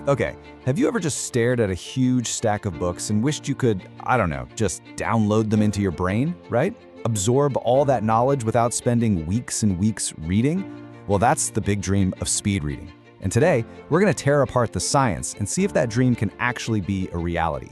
Okay, have you ever just stared at a huge stack of books and wished you could, I don't know, just download them into your brain, right? Absorb all that knowledge without spending weeks and weeks reading? Well, that's the big dream of speed reading. And today, we're going to tear apart the science and see if that dream can actually be a reality.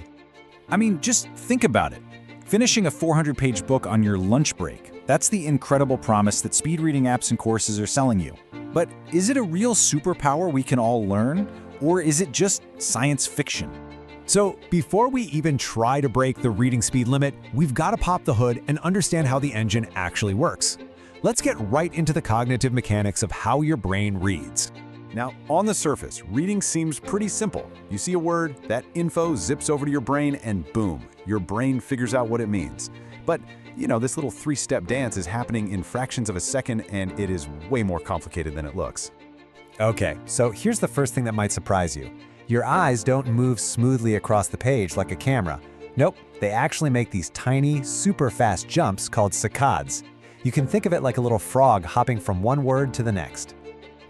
I mean, just think about it. Finishing a 400-page book on your lunch break, that's the incredible promise that speed reading apps and courses are selling you. But is it a real superpower we can all learn? Or is it just science fiction? So before we even try to break the reading speed limit, we've got to pop the hood and understand how the engine actually works. Let's get right into the cognitive mechanics of how your brain reads. Now, on the surface, reading seems pretty simple. You see a word, that info zips over to your brain, and boom, your brain figures out what it means. But, this little three-step dance is happening in fractions of a second, and it is way more complicated than it looks. Okay, so here's the first thing that might surprise you. Your eyes don't move smoothly across the page like a camera. Nope, they actually make these tiny, super fast jumps called saccades. You can think of it like a little frog hopping from one word to the next.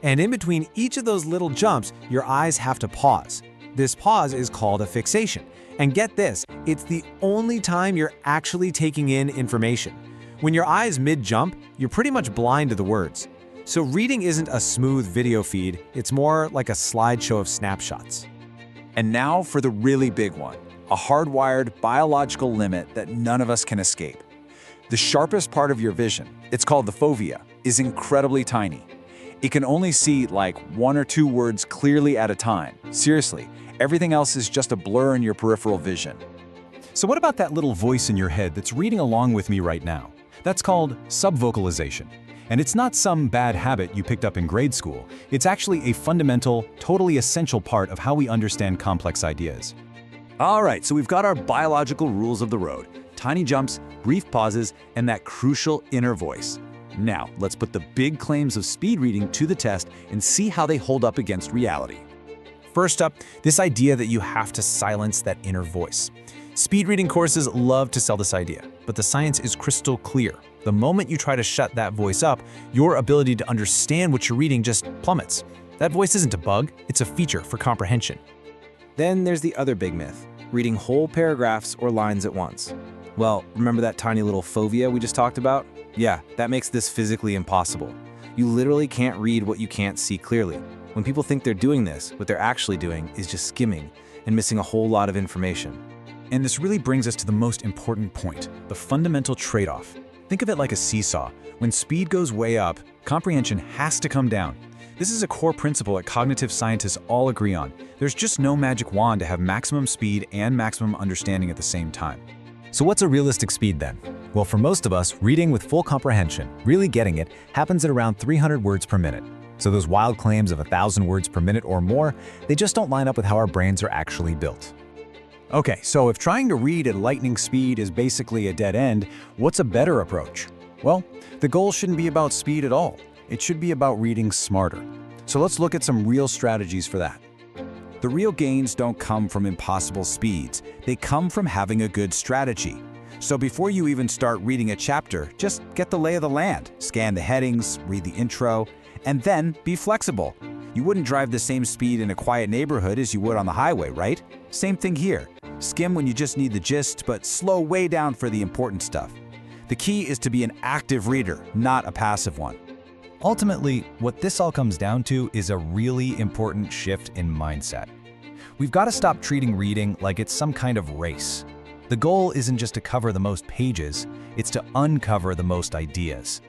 And in between each of those little jumps, your eyes have to pause. This pause is called a fixation. And get this, it's the only time you're actually taking in information. When your eyes mid-jump, you're pretty much blind to the words. So reading isn't a smooth video feed, it's more like a slideshow of snapshots. And now for the really big one, a hardwired biological limit that none of us can escape. The sharpest part of your vision, it's called the fovea, is incredibly tiny. It can only see like 1 or 2 words clearly at a time. Seriously, everything else is just a blur in your peripheral vision. So what about that little voice in your head that's reading along with me right now? That's called subvocalization. And it's not some bad habit you picked up in grade school. It's actually a fundamental, totally essential part of how we understand complex ideas. All right, so we've got our biological rules of the road. Tiny jumps, brief pauses, and that crucial inner voice. Now, let's put the big claims of speed reading to the test and see how they hold up against reality. First up, this idea that you have to silence that inner voice. Speed reading courses love to sell this idea, but the science is crystal clear. The moment you try to shut that voice up, your ability to understand what you're reading just plummets. That voice isn't a bug, it's a feature for comprehension. Then there's the other big myth, reading whole paragraphs or lines at once. Well, remember that tiny little fovea we just talked about? Yeah, that makes this physically impossible. You literally can't read what you can't see clearly. When people think they're doing this, what they're actually doing is just skimming and missing a whole lot of information. And this really brings us to the most important point, the fundamental trade-off. Think of it like a seesaw. When speed goes way up, comprehension has to come down. This is a core principle that cognitive scientists all agree on. There's just no magic wand to have maximum speed and maximum understanding at the same time. So what's a realistic speed then? Well, for most of us, reading with full comprehension, really getting it, happens at around 300 words per minute. So those wild claims of 1,000 words per minute or more, they just don't line up with how our brains are actually built. Okay, so if trying to read at lightning speed is basically a dead end, what's a better approach? Well, the goal shouldn't be about speed at all. It should be about reading smarter. So let's look at some real strategies for that. The real gains don't come from impossible speeds. They come from having a good strategy. So before you even start reading a chapter, just get the lay of the land, scan the headings, read the intro, and then be flexible. You wouldn't drive the same speed in a quiet neighborhood as you would on the highway, right? Same thing here. Skim when you just need the gist, but slow way down for the important stuff. The key is to be an active reader, not a passive one. Ultimately, what this all comes down to is a really important shift in mindset. We've got to stop treating reading like it's some kind of race. The goal isn't just to cover the most pages, it's to uncover the most ideas.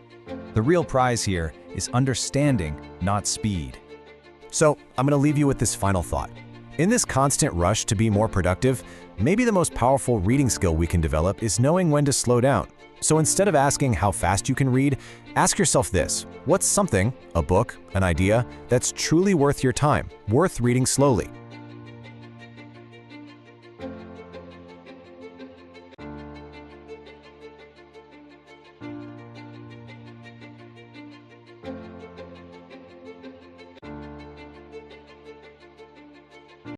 The real prize here is understanding, not speed. So I'm going to leave you with this final thought. In this constant rush to be more productive, maybe the most powerful reading skill we can develop is knowing when to slow down. So instead of asking how fast you can read, ask yourself this: what's something, a book, an idea, that's truly worth your time, worth reading slowly?